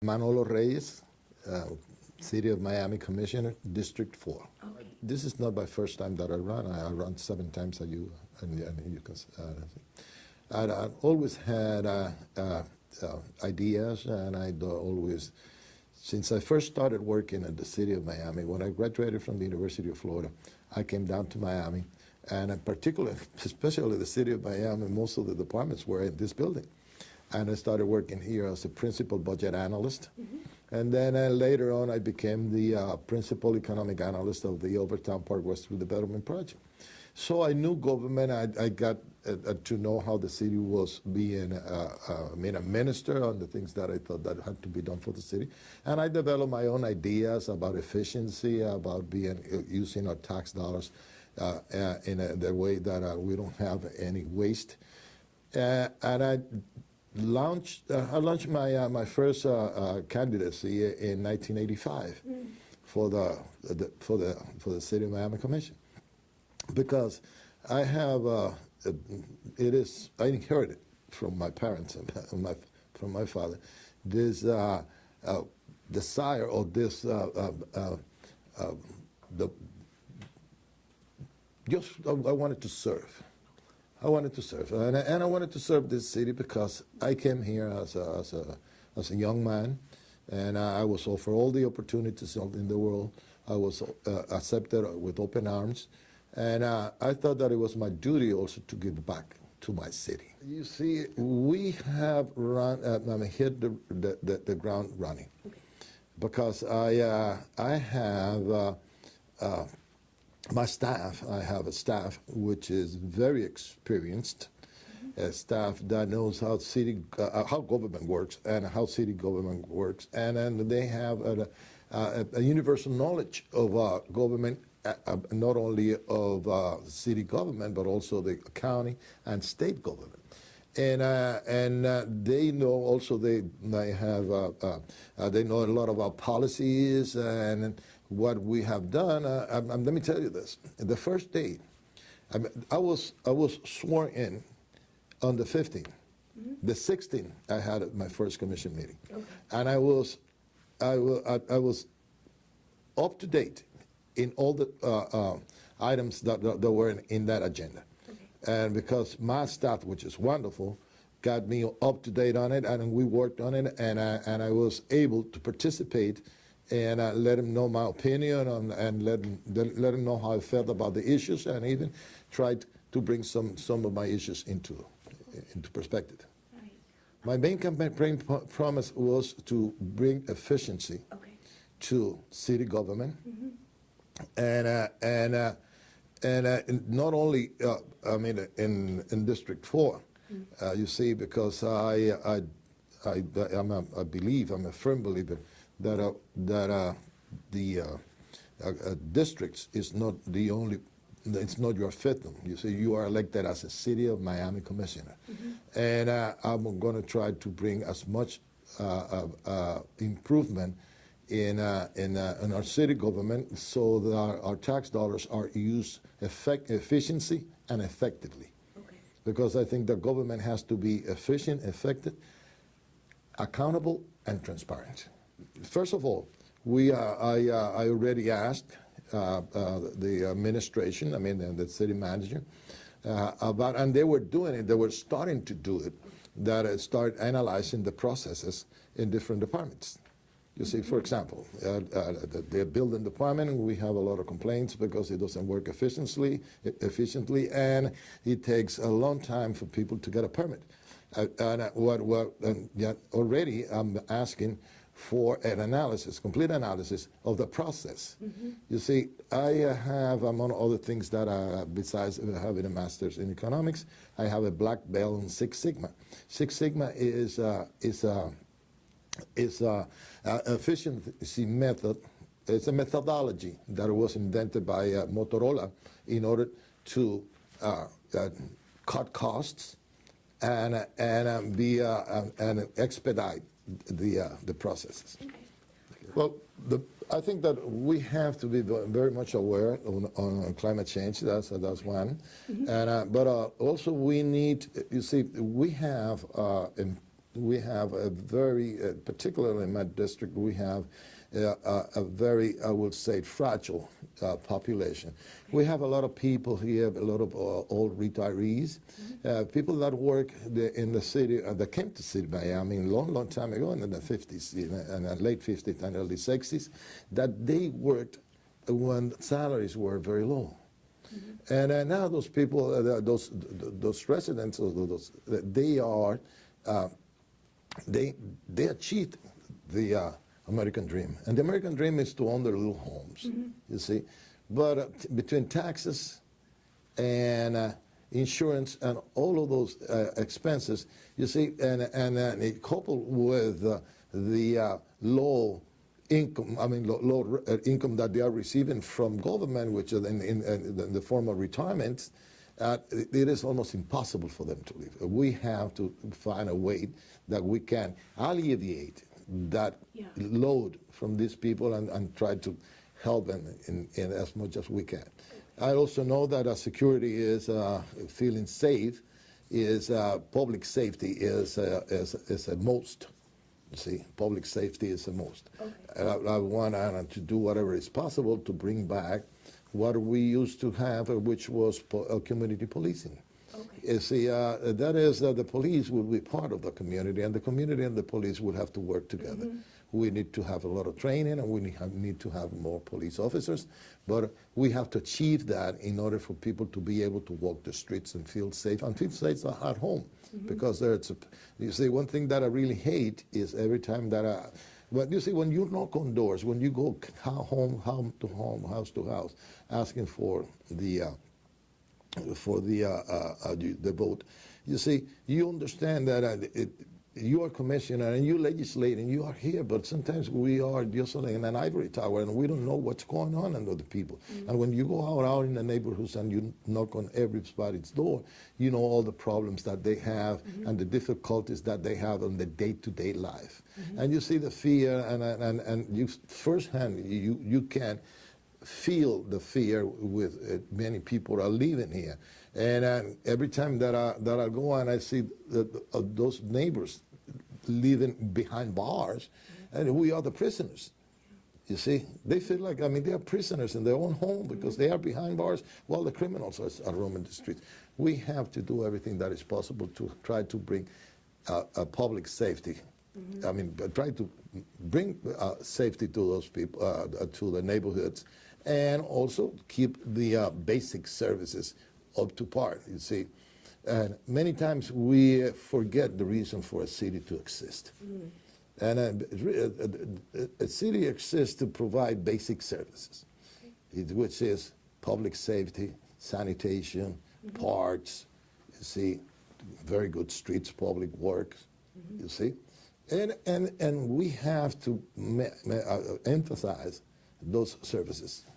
Manolo Reyes, City of Miami Commissioner, District 4. Okay. This is not my first time that I run. I run 7 times a year, and you can. I've always had ideas, and I always, since I first started working at the City of Miami, when I graduated from the University of Florida, I came down to Miami, and in particular, especially the City of Miami, most of the departments were in this building. And I started working here as a principal budget analyst. And then later on, I became the principal economic analyst of the Overtown Park Westwood Development Project. So I knew government. I got to know how the city was being administered on the things that I thought that had to be done for the city. And I developed my own ideas about efficiency, about using our tax dollars in the way that we don't have any waste. And I launched my first candidacy in 1985 for the City of Miami Commission, because I have I inherited from my parents and from my father this desire, or this I wanted to serve. I wanted to serve, and I wanted to serve this city because I came here as a young man, and I was offered all the opportunities in the world. I was accepted with open arms, and I thought that it was my duty also to give back to my city. You see, we have hit the ground running, because I have. My staff, I have a staff which is very experienced, a staff that knows how how government works and how city government works, and they have a universal knowledge of government, not only of city government but also the county and state government. And they know also they know a lot about policies and what we have done. Let me tell you this: the first day, I was sworn in on the 15th. The 16th, I had my first commission meeting, and I was up to date in all the items that were in that agenda. And because my staff, which is wonderful, got me up to date on it, and we worked on it, and I was able to participate and let them know my opinion and let them know how I felt about the issues, and even tried to bring some of my issues into perspective. Right. My main campaign promise was to bring efficiency to city government, and not only in District 4, you see, because I'm a firm believer that the districts is not the only. It's not your fiefdom. You see, you are elected as a City of Miami Commissioner, and I'm going to try to bring as much improvement in our city government, so that our tax dollars are used efficiently and effectively. Because I think the government has to be efficient, effective, accountable, and transparent. First of all, I already asked the administration, the city manager, about, and they were doing it. They were starting to do it. That start analyzing the processes in different departments. You see, for example, the building department, we have a lot of complaints because it doesn't work efficiently, and it takes a long time for people to get a permit. Already I'm asking for an analysis, complete analysis of the process. You see, I have, among other things that besides having a master's in economics, I have a black belt in Six Sigma. Six Sigma is efficiency method. It's a methodology that was invented by Motorola in order to cut costs and expedite the processes. Well, I think that we have to be very much aware on climate change. That's one, and but also we need. You see, we have we have a very, particularly in my district, we have a very, I would say, fragile population. We have a lot of people here, a lot of old retirees, people that work in the city, that came to city Miami a long, long time ago, in the 50s, and late 50s and early 60s, that they worked when salaries were very low. And now those people, those residents, they achieved the American dream. And the American dream is to own their little homes, you see. But between taxes and insurance and all of those expenses, you see, and it coupled with the low income, low income that they are receiving from government, which is in the form of retirement, it is almost impossible for them to live. We have to find a way that we can alleviate that load from these people and try to help them in as much as we can. I also know that security is feeling safe, is public safety is a most. You see, public safety is the most. Okay. I want to do whatever is possible to bring back what we used to have, which was community policing. Okay. You see, that is the police will be part of the community, and the police will have to work together. We need to have a lot of training, and we need to have more police officers, but we have to achieve that in order for people to be able to walk the streets and feel safe at home. Because you see, one thing that I really hate is every time that when you knock on doors, when you go home to home, house to house, asking for the vote, you see, you understand that you are commissioner and you legislate and you are here, but sometimes we are just in an ivory tower and we don't know what's going on under the people. And when you go out in the neighborhoods and you knock on everybody's door, you know all the problems that they have and the difficulties that they have on the day-to-day life. And you see the fear, and you firsthand, you can feel the fear with many people are living here. And every time that I go and I see those neighbors living behind bars, and we are the prisoners. You see, they feel like, they are prisoners in their own home because they are behind bars while the criminals are roaming the streets. We have to do everything that is possible to try to bring a public safety. Try to bring safety to those people, to the neighborhoods, and also keep the basic services up to par, you see. And many times we forget the reason for a city to exist. And a city exists to provide basic services, which is public safety, sanitation, parks, you see, very good streets, public works, you see. And we have to emphasize those services.